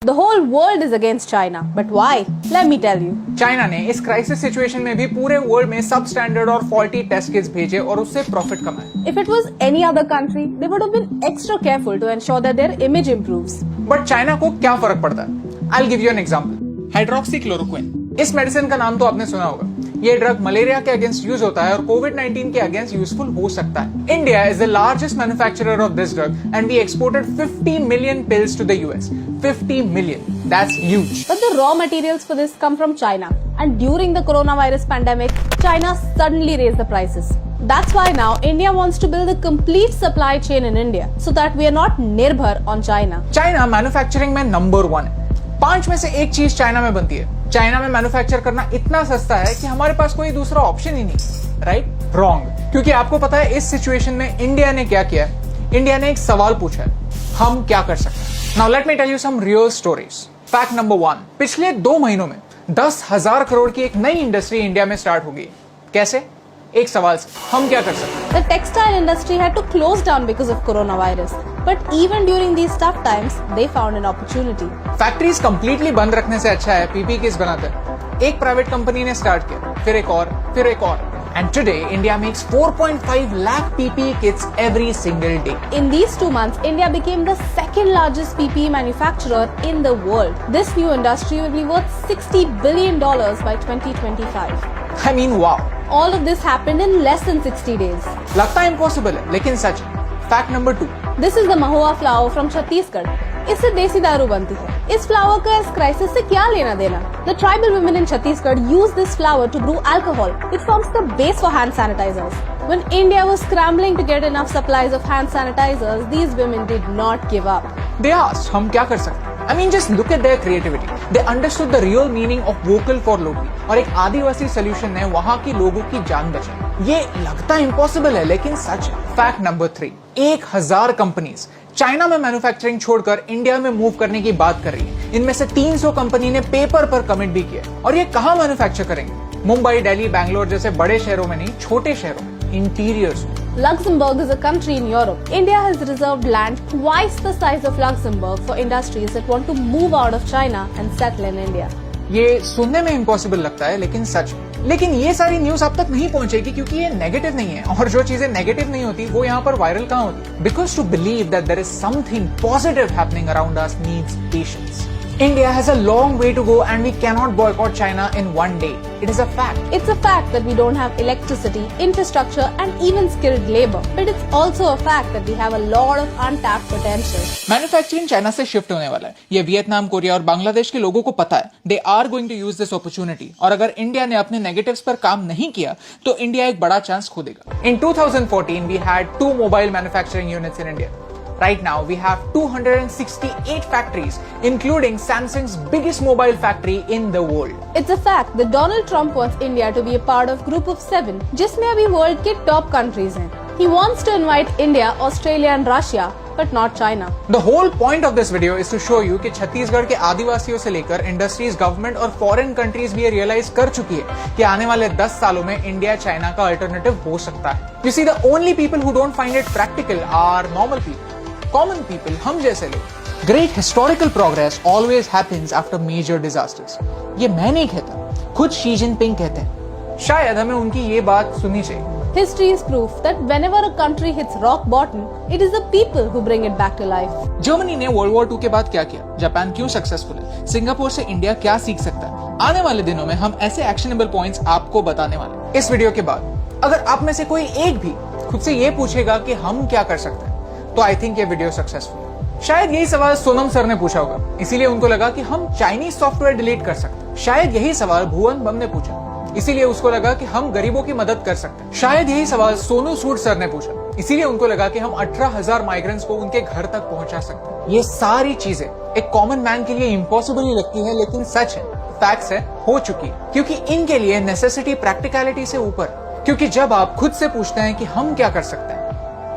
The whole world is against China. But why? Let me tell you. China ने इस crisis situation में भी पूरे वर्ल्ड में सब स्टैंडर्ड और फॉल्टी टेस्ट किट्स भेजे और उससे प्रॉफिट कमाए। If it was any other country, they would have been extra careful to ensure that their image improves. But China को क्या फर्क पड़ता है? I'll give you an example. Hydroxychloroquine, इस मेडिसिन का नाम तो आपने सुना होगा। ये ड्रग मलेरिया के अगेंस्ट यूज होता है और कोविड-19 के अगेंस्ट यूजफुल हो सकता है। India is the largest manufacturer of this drug and we exported 50 million pills to the US. 50 million. That's huge. But the raw materials for this come from China. And during the coronavirus pandemic, China suddenly raised the prices. That's why now India wants to build a complete supply chain in India so that we are not nirbhar on China. China manufacturing में number 1 है। 5 में से एक चीज China में बनती है। China में मैन्युफैक्चर करना इतना सस्ता है कि हमारे पास कोई दूसरा ऑप्शन ही नहीं। राइट? रॉन्ग। क्योंकि आपको पता है इस सिचुएशन में इंडिया ने क्या किया है? इंडिया ने एक सवाल पूछा है, हम क्या कर सकते हैं? Now let me tell you some real stories. Fact number 1, पिछले 2 महीनों में 10,000 करोड़ की एक नई इंडस्ट्री इंडिया में स्टार्ट होगी। कैसे? एक सवाल से, हम क्या कर सकते हैं? The textile industry had to close down because of coronavirus. But even during these tough times, they found an opportunity. Factories completely बंद रखने से अच्छा है पीपी किट्स बनाते हैं। एक प्राइवेट कंपनी ने स्टार्ट किया, फिर एक और। And today, India makes 4.5 lakh PPE kits every single day. In these 2 months, India became the second largest PPE manufacturer in the world. This new industry will be worth $60 billion by 2025. I mean, wow. All of this happened in less than 60 days. लगता है impossible है, लेकिन सच है। Fact number 2, This is the Mahua flower from Chhattisgarh. इससे देसी दारू बनती है। इस फ्लावर का इस क्राइसिस से क्या लेना देना? The tribal women in Chhattisgarh use this flower to brew alcohol. It forms the base for hand sanitizers. When India was scrambling to get enough supplies of hand sanitizers, these women did not give up. they asked, हम क्या कर सकते हैं? I mean, just look at their creativity. They understood the real meaning of vocal for local. और एक आदिवासी solution ने वहाँ की लोगों की जान बचाई। ये लगता इम्पॉसिबल है, लेकिन सच है। फैक्ट नंबर 3, 1000 कंपनीज चाइना में मैन्युफैक्चरिंग छोड़कर इंडिया में मूव करने की बात कर रही है। इनमें से 300 कंपनी ने पेपर पर कमिट भी किया। और ये कहाँ मैन्युफैक्चर करेंगे? मुंबई, दिल्ली, बैंगलोर जैसे बड़े शहरों में नहीं, छोटे शहरों में, इंटीरियर्स में। Luxembourg is a country in Europe. India has reserved land twice the size of Luxembourg for industries that want to move out of China and settle in India. ये सुनने में इम्पॉसिबल लगता है, लेकिन सच है। लेकिन ये सारी न्यूज आप तक नहीं पहुंचेगी क्योंकि ये नेगेटिव नहीं है, और जो चीजें नेगेटिव नहीं होती वो यहाँ पर वायरल कहाँ होती? Because to believe that there is something positive happening around us needs patience. India has a long way to go and we cannot boycott China in one day. It is a fact. It's a fact that we don't have electricity, infrastructure and even skilled labor. But it's also a fact that we have a lot of untapped potential. Manufacturing China से shift होने वाला है। ये Vietnam, Korea और बांग्लादेश के लोगों को पता है। They are going to use this opportunity. और अगर इंडिया ने अपने नेगेटिव्स पर काम नहीं किया तो इंडिया एक बड़ा चांस खो देगा। In 2014 we had 2 mobile manufacturing units in India. Right now, we have 268 factories, including Samsung's biggest mobile factory in the world. It's a fact that Donald Trump wants India to be a part of Group of 7, जिसमें अभी world के top countries हैं. He wants to invite India, Australia and Russia, but not China. The whole point of this video is to show you कि छत्तीसगढ़ के आदिवासियों से लेकर industries, government और फॉरेन कंट्रीज भी ये रियलाइज कर चुकी है कि आने वाले 10 सालों में इंडिया चाइना का अल्टरनेटिव हो सकता है. You see, the only people who don't find it practical are normal people. Common people, हम जैसे लोग. Great historical progress always happens after major disasters. ये मैं नहीं कहता, खुद शी जिनपिंग कहते हैं. शायद हमें उनकी ये बात सुननी चाहिए. History is proof that whenever a country hits rock bottom, it is the people who bring it back to life. Germany ने वर्ल्ड वॉर 2 के बाद क्या किया? जापान क्यों सक्सेसफुल है? सिंगापुर से इंडिया क्या सीख सकता है? आने वाले दिनों में हम ऐसे एक्शनेबल पॉइंट्स आपको बताने वाले. इस वीडियो के बाद अगर आप में से कोई एक भी खुद से ये पूछेगा कि हम क्या कर सकते हैं, तो आई थिंक ये वीडियो सक्सेसफुल है. शायद यही सवाल सोनम सर ने पूछा होगा, इसीलिए उनको लगा कि हम चाइनीज सॉफ्टवेयर डिलीट कर सकते हैं. शायद यही सवाल भुवन बम ने पूछा, इसीलिए उसको लगा कि हम गरीबों की मदद कर सकते हैं. शायद यही सवाल सोनू सूद सर ने पूछा, इसीलिए उनको लगा कि हम 18,000 माइग्रेंट्स को उनके घर तक पहुंचा सकते हैं. ये सारी चीजें एक कॉमन मैन के लिए इम्पॉसिबल ही लगती है, लेकिन सच है, फैक्ट्स है, हो चुकी, क्योंकि इनके लिए नेसेसिटी प्रैक्टिकलिटी से ऊपर. क्योंकि जब आप खुद से पूछते हैं कि हम क्या कर सकते हैं,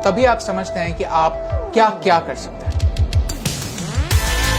तभी आप समझते हैं कि आप क्या क्या कर सकते हैं.